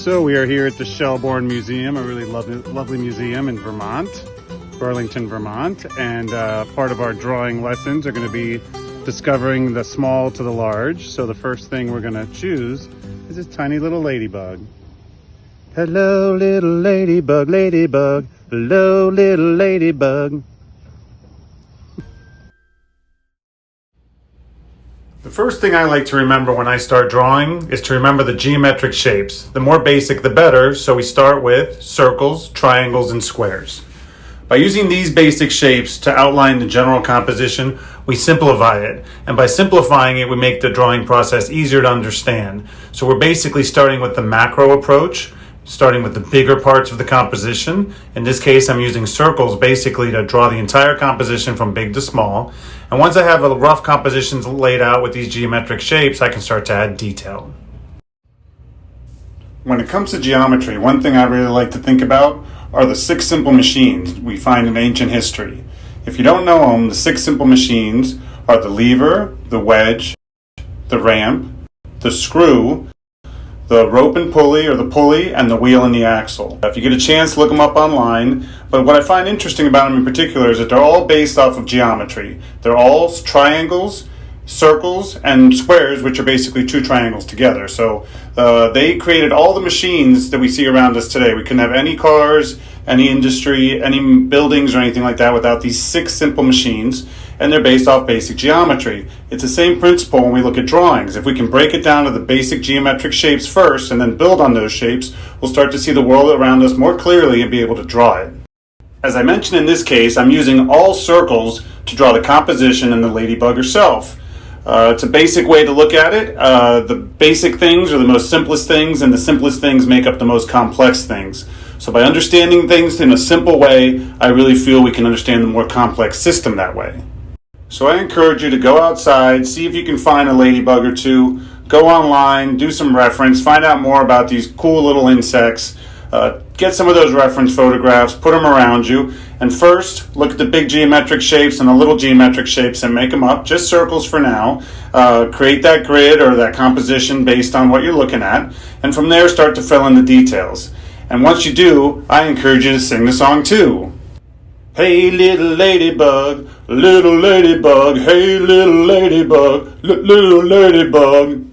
So we are here at the Shelbourne Museum, a really lovely museum in Vermont, Burlington, Vermont. And part of our drawing lessons are going to be discovering the small to the large. So the first thing we're going to choose is this tiny little ladybug. Hello, little ladybug, ladybug. Hello, little ladybug. The first thing I like to remember when I start drawing is to remember the geometric shapes. The more basic, the better, so we start with circles, triangles, and squares. By using these basic shapes to outline the general composition, we simplify it. And by simplifying it, we make the drawing process easier to understand. So we're basically starting with the macro approach, starting with the bigger parts of the composition. In this case, I'm using circles basically to draw the entire composition from big to small. And once I have a rough composition laid out with these geometric shapes, I can start to add detail. When it comes to geometry, one thing I really like to think about are the 6 simple machines we find in ancient history. If you don't know them, the 6 simple machines are the lever, the wedge, the ramp, the screw, the rope and pulley, or the pulley, and the wheel and the axle. If you get a chance, look them up online. But what I find interesting about them in particular is that they're all based off of geometry. They're all triangles, circles, and squares, which are basically 2 triangles together. So they created all the machines that we see around us today. We couldn't have any cars, any industry, any buildings, or anything like that without these 6 simple machines. And they're based off basic geometry. It's the same principle when we look at drawings. If we can break it down to the basic geometric shapes first and then build on those shapes, we'll start to see the world around us more clearly and be able to draw it. As I mentioned in this case, I'm using all circles to draw the composition and the ladybug herself. It's a basic way to look at it. The basic things are the most simplest things, and the simplest things make up the most complex things. So by understanding things in a simple way, I really feel we can understand the more complex system that way. So I encourage you to go outside, see if you can find a ladybug or two, go online, do some reference, find out more about these cool little insects, get some of those reference photographs, put them around you, and first look at the big geometric shapes and the little geometric shapes and make them up, just circles for now. Create that grid or that composition based on what you're looking at, and from there start to fill in the details. And once you do, I encourage you to sing the song too. Hey little ladybug, hey little ladybug, little ladybug.